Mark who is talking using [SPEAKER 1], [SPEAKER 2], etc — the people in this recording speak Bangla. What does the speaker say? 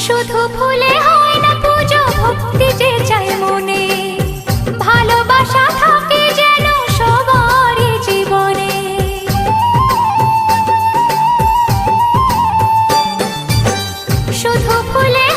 [SPEAKER 1] শুধু ফুলে হয় না পুজো, ভক্তি যে চাই মনে, ভালোবাসা থাকে যেন সবারই জীবনে। শুধু ফুলে